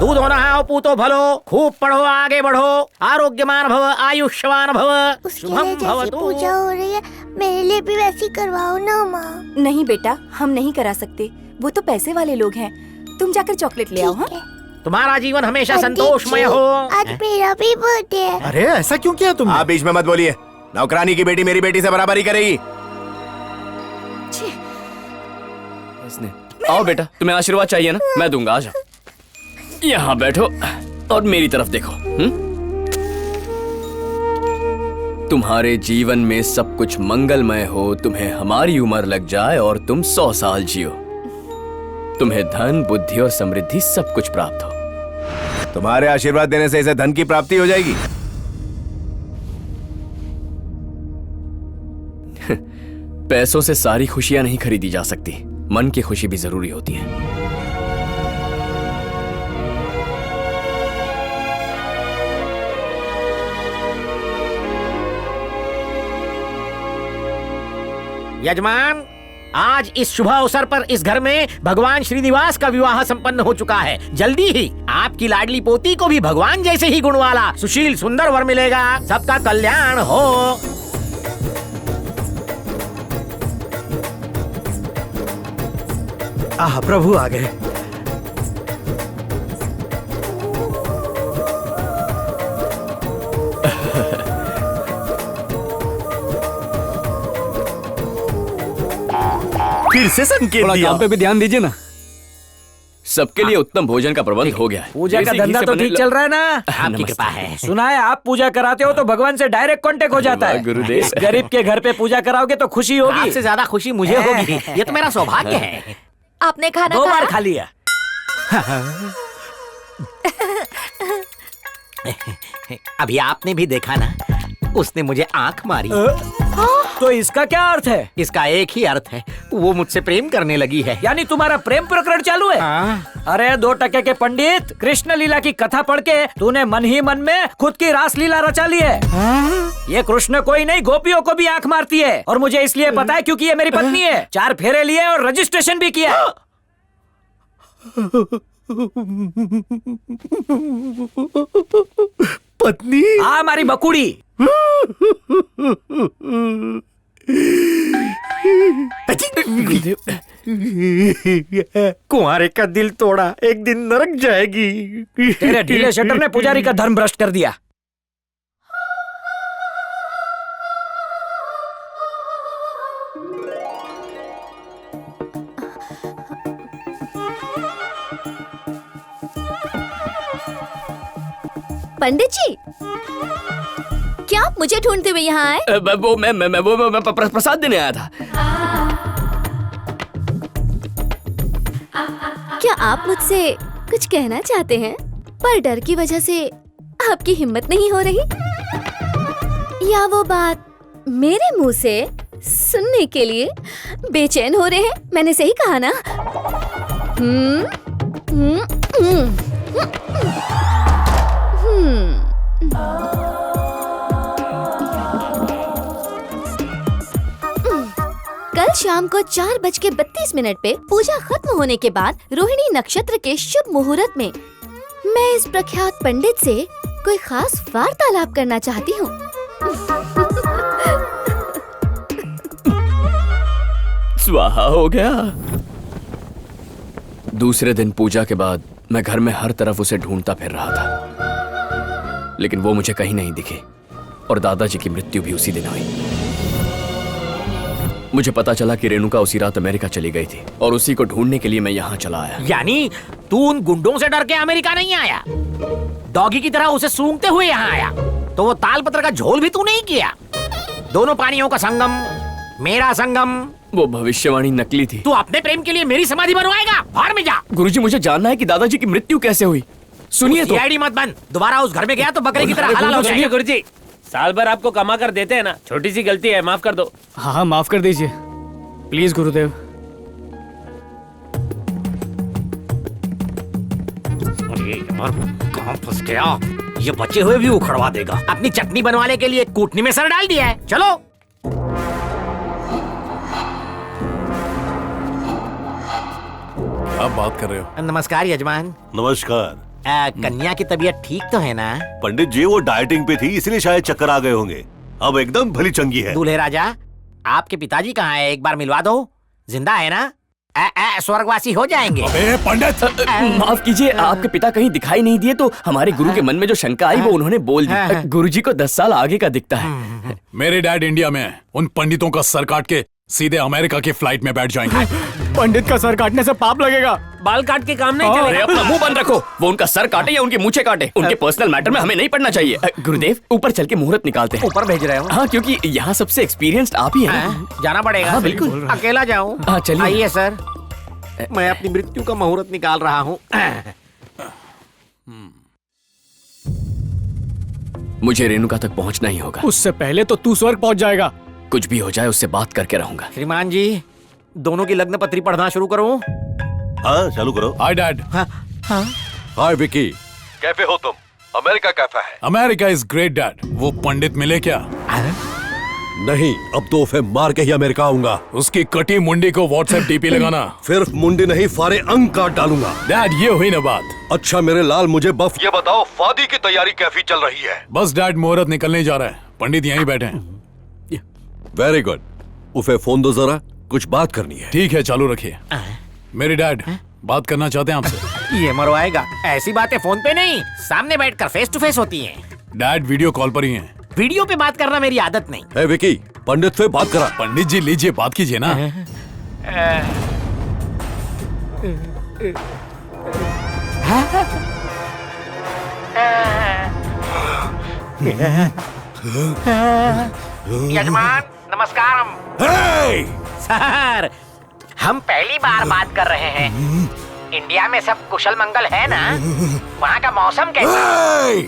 दूधो नहाओ पूतो भलो, खूब पढ़ो आगे बढ़ो, आरोग्यमान भव आयुष्यवान भव, शुभम भवतु। पूजा हो रही है, मेरे लिए भी वैसी करवाओ ना माँ। नहीं बेटा, हम नहीं करा सकते, वो तो पैसे वाले लोग हैं। तुम जाकर चॉकलेट ले आओ। हाँ, तुम्हारा जीवन हमेशा संतोषमय हो। आज मेरा भी बर्थडे है। अरे ऐसा क्यों किया तुमने? आप बीच में मत बोलिए, नौकरानी की बेटी मेरी बेटी से बराबरी करेगी। आओ बेटा, तुम्हें आशीर्वाद चाहिए ना, मैं दूंगा। आ जाओ, यहाँ बैठो और मेरी तरफ देखो। तुम्हारे जीवन में सब कुछ मंगलमय हो, तुम्हें हमारी उम्र लग जाए और तुम 100 साल जियो, तुम्हें धन बुद्धि और समृद्धि सब कुछ प्राप्त हो। तुम्हारे आशीर्वाद देने से इसे धन की प्राप्ति हो जाएगी। पैसों से सारी खुशियां नहीं खरीदी जा सकती, मन की खुशी भी जरूरी होती है। यजमान, आज इस शुभ अवसर पर इस घर में भगवान श्रीनिवास का विवाह संपन्न हो चुका है। जल्दी ही आपकी लाडली पोती को भी भगवान जैसे ही गुण वाला सुशील सुंदर वर मिलेगा। सबका कल्याण हो। आह, प्रभु आ गए। फिर से संकेत थोड़ा दिया। काम पे भी ध्यान दीजिए ना। सबके लिए उत्तम भोजन का प्रबंध हो गया है। पूजा का धंधा तो ठीक चल रहा है ना? आपकी कृपा है। सुना है आप पूजा कराते हो तो भगवान से डायरेक्ट कांटेक्ट हो जाता है। गुरुदेव। इस गरीब के घर पे पूजा कराओगे तो खुशी होगी। आपसे ज्यादा खुशी मुझे होगी, ये तो मेरा सौभाग्य है। आपने खाना 2 बार खाया? खा लिया। अभी आपने भी देखा ना, उसने मुझे आंख मारी। तो इसका क्या अर्थ है? इसका एक ही अर्थ है, वो मुझसे प्रेम करने लगी है। यानी तुम्हारा प्रेम प्रकरण चालू है? अरे 2 टके के पंडित, कृष्ण लीला की कथा पढ़ के तूने मन ही मन में खुद की रास लीला रचा ली है। ये कृष्ण कोई नहीं, गोपियों को भी आंख मारती है। और मुझे इसलिए पता है क्योंकि ये मेरी पत्नी है। 4 फेरे लिए और रजिस्ट्रेशन भी किया। पत्नी? हाँ, हमारी बकुड़ी। कुंवारे का दिल तोड़ा, एक दिन नरक जाएगी। तेरे ढीले शटर ने पुजारी का धर्म भ्रष्ट कर दिया। पंडित जी, क्या आप मुझे ढूंढते हुए यहाँ आए? मैं प्रसाद देने आया था। क्या आप मुझसे कुछ कहना चाहते हैं, पर डर की वजह से आपकी हिम्मत नहीं हो रही, या वो बात मेरे मुंह से सुनने के लिए बेचैन हो रहे हैं? मैंने सही कहा ना? कल शाम को 4:32 पे पूजा खत्म होने के बाद रोहिणी नक्षत्र के शुभ मुहूर्त में मैं इस प्रख्यात पंडित से कोई खास वार्तालाप करना चाहती हूँ। स्वाहा हो गया। दूसरे दिन पूजा के बाद मैं घर में हर तरफ उसे ढूंढता फिर रहा था, लेकिन वो मुझे कहीं नहीं दिखे और दादाजी की मृत्यु भी उसी दिन हुई। मुझे पता चला कि रेणुका उसी रात अमेरिका चली गई थी और उसी को ढूंढने के लिए मैं यहाँ चला आया। यानी तू उन गुंडों से डर के अमेरिका नहीं आया, डॉगी की तरह उसे सूंघते हुए यहाँ आया, तो वो तालपत्र का झोल भी तू नहीं किया। दोनों पानियों का संगम, मेरा संगम। वो भविष्यवाणी नकली थी। तू अपने प्रेम के लिए मेरी समाधि बनवाएगा? बाहर में जा। गुरुजी, मुझे जानना है कि दादाजी की मृत्यु कैसे हुई। सुनिए तो। सीआईडी मत बन। दोबारा उस घर में गया तो बकरे की तरह हलाल हो जाएगा। गुरुजी, साल भर आपको कमा कर देते हैं ना, छोटी सी गलती है, माफ कर दो। हाँ, माफ कर दीजिए प्लीज गुरुदेव। अरे यार, कहाँ फंस गया? ये बचे हुए भी उखड़वा देगा। अपनी चटनी बनवाने के लिए कूटनी में सर डाल दिया है। चलो। आप बात कर रहे हो? नमस्कार यजमान। नमस्कार। कन्या की तबीयत ठीक तो है ना? पंडित जी वो डाइटिंग पे थी इसलिए शायद चक्कर आ गए होंगे। अब एकदम भली चंगी है। दूल्हे राजा, आपके पिताजी कहाँ है? एक बार मिलवा दो। जिंदा है ना? स्वर्गवासी हो जाएंगे। अबे पंडित, माफ कीजिए, आपके पिता कहीं दिखाई नहीं दिए तो हमारे गुरु के मन में जो शंका आई वो उन्होंने बोल दी। गुरुजी को 10 साल आगे का दिखता है। मेरे डैड इंडिया में हैं। उन पंडितों का सर काट के सीधे अमेरिका की फ्लाइट में बैठ जाएंगे। पंडित का सर काटने से पाप लगेगा। बाल काट के काम नहीं अरे चलेगा। अपना मुंह बंद रखो। वो उनका सर काटे या उनकी मूछें काटे, उनके पर्सनल मैटर में हमें नहीं पड़ना चाहिए। गुरुदेव, ऊपर चल के मुहूर्त निकालते हैं। ऊपर भेज रहे हो? हाँ, क्योंकि यहाँ सबसे एक्सपीरियंस्ड आप ही हैं। जाना पड़ेगा। हाँ, बिल्कुल। अकेला जाऊँ? हाँ, चलिए। आइए सर, मैं अपनी मृत्यु का मुहूर्त निकाल रहा हूँ। मुझे रेणुका तक पहुँचना ही होगा। उससे पहले तो तू स्वर्ग पहुंच जाएगा। कुछ भी हो जाए उससे बात करके रहूंगा। श्रीमान जी, दोनों की लग्न पत्री पढ़ना शुरू करूँ? हाँ चालू करो। Hi dad. हाय विकी। कैफे हो तुम? अमेरिका कैफे है। America is great dad. वो पंडित मिले क्या? नहीं, अब तो उसे मार के ही अमेरिका आऊंगा। उसकी कटी मुंडी को व्हाट्सएप डीपी लगाना। सिर्फ मुंडी नहीं, सारे अंग काट डालूंगा। डैड ये हुई ना बात। अच्छा मेरे लाल, मुझे बस ये बताओ, शादी की तैयारी कैसी चल रही है? बस डैड, मुहूर्त निकलने जा रहा है। पंडित यहीं बैठे हैं। Very good. उसे फोन दो जरा, कुछ बात करनी है। ठीक है, चालू रखिए। मेरे डैड बात करना चाहते हैं आपसे। ये मरवाएगा। ऐसी बातें फोन पे नहीं, सामने बैठकर फेस टू फेस होती हैं। डैड वीडियो कॉल पर ही हैं। वीडियो पे बात करना मेरी आदत नहीं। ए विकी, पंडित से बात करा। पंडित जी लीजिए, बात कीजिए ना। यजमान नमस्कारम। हे! सर, हम पहली बार बात कर रहे हैं। इंडिया में सब कुशल मंगल है ना? वहाँ का मौसम कैसा? हे!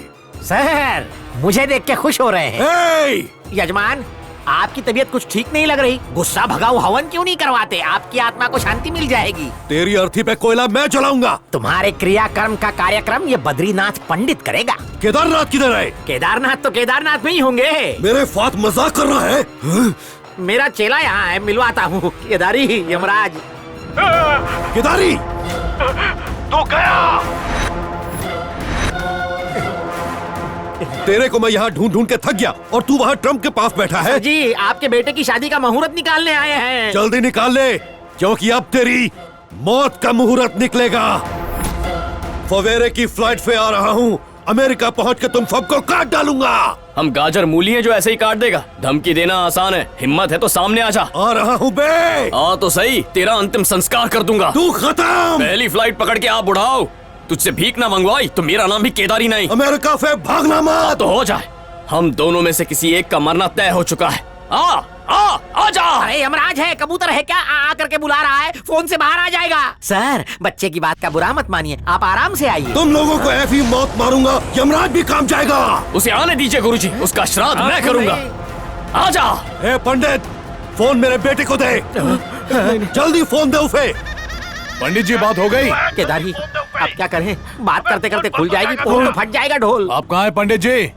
सर, मुझे देख के खुश हो रहे हैं। हे! यजमान, आपकी तबीयत कुछ ठीक नहीं लग रही। गुस्सा भगाओ हवन क्यों नहीं करवाते? आपकी आत्मा को शांति मिल जाएगी। तेरी अर्थी पे कोयला मैं चलाऊंगा। तुम्हारे क्रियाकर्म का कार्यक्रम ये बद्रीनाथ पंडित करेगा। केदारनाथ किधर है? केदारनाथ तो केदारनाथ में ही होंगे। मेरे साथ मजाक कर रहा है? मेरा चेला यहाँ है, मिलवाता हूँ। केदारी, यमराज। केदारी, तू गया? तेरे को मैं यहाँ ढूंढ ढूंढ के थक गया और तू वहाँ ट्रम्प के पास बैठा है। जी, आपके बेटे की शादी का मुहूर्त निकालने आए हैं। जल्दी निकाल ले, क्योंकि अब तेरी मौत का मुहूर्त निकलेगा। सवेरे की फ्लाइट से आ रहा हूँ। अमेरिका पहुँच के तुम सबको काट डालूंगा। हम गाजर मूली हैं जो ऐसे ही काट देगा। धमकी देना आसान है, हिम्मत है तो सामने आ जा। आ रहा हूँ बे। आ तो सही, तेरा अंतिम संस्कार कर दूंगा। तू खत्म। पहली फ्लाइट पकड़ के आप बुढ़ाओ। तुझसे भीख ना मंगवाई तो मेरा नाम भी केदारी नहीं। अमेरिका से भागना मत। तो हो जाए, हम दोनों में से किसी एक का मरना तय हो चुका है। आ जा। अरे यमराज है, कबूतर है क्या? आ करके बुला रहा है, फोन से बाहर आ जाएगा। सर, बच्चे की बात का बुरा मत मानिए, आप आराम से आइए। तुम लोगों को ऐसी मौत मारूंगा, यमराज भी काम जाएगा। उसे आने दीजिए गुरुजी, उसका श्राद्ध मैं करूंगा। आ जा। ए पंडित, फोन मेरे बेटे को दे। जल्दी फोन दे उसे। पंडित जी बात हो गई? केदारी, अब क्या करें? बात करते करते खुल जाएगी, फोन तो फट जाएगा ढोल। आप कहाँ हैं पंडित जी?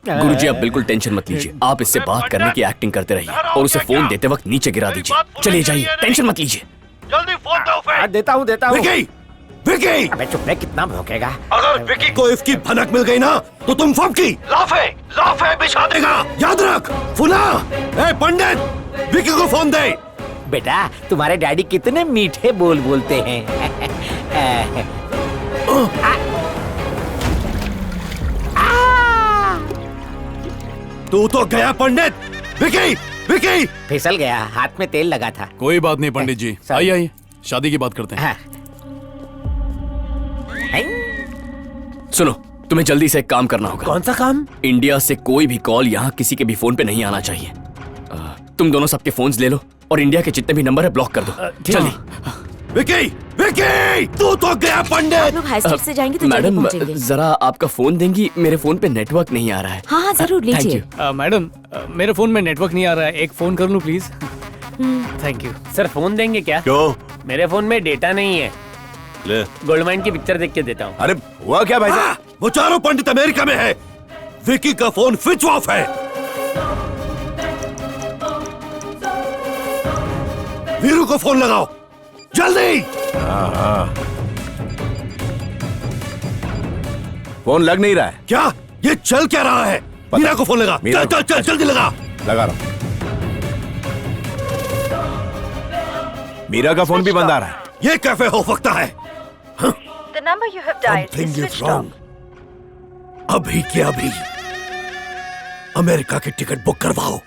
गुरुजी आप बिल्कुल टेंशन मत लीजिए। आप इससे बात करने की एक्टिंग करते रहिए और उसे फोन देते वक्त नीचे गिरा दीजिए। चलिए जाइए, टेंशन मत लीजिए। जल्दी फोन दे उसे। देता हूँ। विकी, विकी, अबे चुप रहे, कितना भौंकेगा। अगर विकी को इसकी भनक मिल गई ना तो तुम सबकी लाफे बिछा देगा। याद रख। सुना? ए पंडित, विकी को फोन दे। बेटा, तुम्हारे डैडी कितने मीठे बोल बोलते हैं। तू तो गया पंडित। विकी, विकी। फिसल गया, हाथ में तेल लगा था। कोई बात नहीं पंडित जी, आइए आइए, शादी की बात करते हैं। हाँ। सुनो, तुम्हें जल्दी से एक काम करना होगा। कौन सा काम? इंडिया से कोई भी कॉल यहाँ किसी के भी फोन पे नहीं आना चाहिए। तुम दोनों सबके फोन्स ले लो और इंडिया के जितने भी नंबर है ब्लॉक कर दो। जल्दी। विकी, विकी, तू तो गया पंडित। लोग हाई स्ट्रीट से जाएंगे तो जल्दी मैडम पहुंचेंगे। जरा आपका फोन देंगी, मेरे फोन पे नेटवर्क नहीं आ रहा है। हाँ हाँ जरूर थैंक लीजिए। यू। मैडम, मेरे फोन में नेटवर्क नहीं आ रहा है, एक फोन कर लूं please? Thank you. Sir phone देंगे क्या? क्यों? मेरे फोन में डेटा नहीं है। ले। गोल्डमाइन की पिक्चर देख के देता हूँ। अरे हुआ क्या भाई साहब? हाँ, वो चारों पंडित अमेरिका में है। विकी का फोन स्विच ऑफ है। वीरू को फोन लगाओ, जल्दी। फोन लग नहीं रहा है। क्या ये चल क्या रहा है? मीरा को फोन लगा। मीरा चल चल चल जल्दी लगा। लगा रहा हूं। मीरा का फोन भी बंद आ रहा है। ये कैफे हो सकता है? The number you have dialed is Something is switched wrong. off. अभी के अभी अमेरिका की टिकट बुक करवाओ।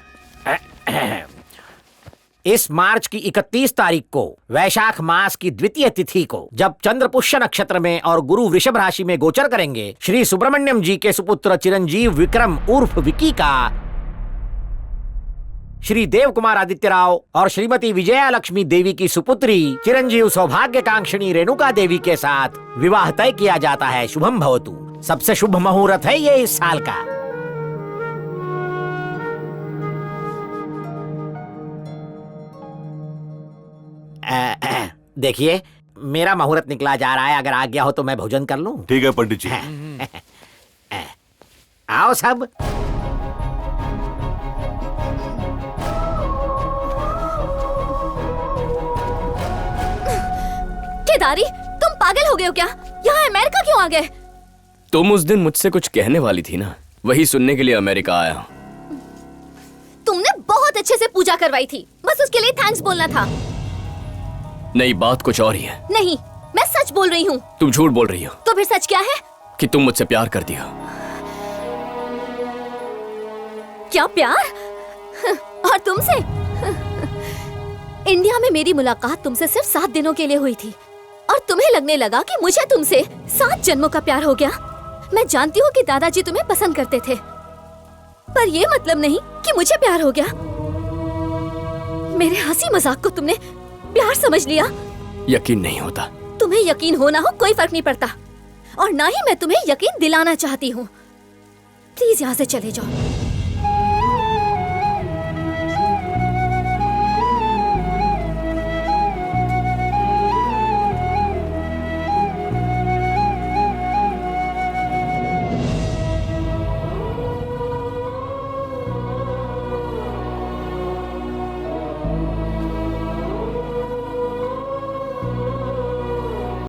इस मार्च की 31 तारीख को वैशाख मास की द्वितीय तिथि को जब चंद्र पुष्य नक्षत्र में और गुरु वृषभ राशि में गोचर करेंगे, श्री सुब्रमण्यम जी के सुपुत्र चिरंजीव विक्रम उर्फ विकी का श्री देव कुमार आदित्य राव और श्रीमती विजया लक्ष्मी देवी की सुपुत्री चिरंजीव सौभाग्यकांक्षिणी रेणुका देवी के साथ विवाह तय किया जाता है। शुभम भवतु। सबसे शुभ मुहूर्त है ये इस साल का। देखिए, मेरा मुहूर्त निकला जा रहा है। अगर आज्ञा हो तो मैं भोजन कर लूं? ठीक है पंडित जी। आओ सब। केदारी, तुम पागल हो गए हो क्या? यहाँ अमेरिका क्यों आ गए? तुम उस दिन मुझसे कुछ कहने वाली थी ना, वही सुनने के लिए अमेरिका आया हूँ। तुमने बहुत अच्छे से पूजा करवाई थी, बस उसके लिए थैंक्स बोलना था। नहीं, बात कुछ और ही है। नहीं, मैं सच बोल रही हूँ। तुम झूठ बोल रही हो। तो फिर सच क्या है? कि तुम मुझसे प्यार करती हो। क्या प्यार? और तुमसे? इंडिया में मेरी मुलाकात तुमसे सिर्फ 7 दिनों के लिए हुई थी और तुम्हें लगने लगा कि मुझे तुमसे 7 जन्मों का प्यार हो गया। मैं जानती हूँ कि दादाजी तुम्हें पसंद करते थे, पर ये मतलब नहीं कि मुझे प्यार हो गया। मेरे हंसी मजाक को तुमने प्यार समझ लिया। यकीन नहीं होता। तुम्हें यकीन हो ना हो कोई फर्क नहीं पड़ता, और ना ही मैं तुम्हें यकीन दिलाना चाहती हूँ। प्लीज यहाँ से चले जाओ।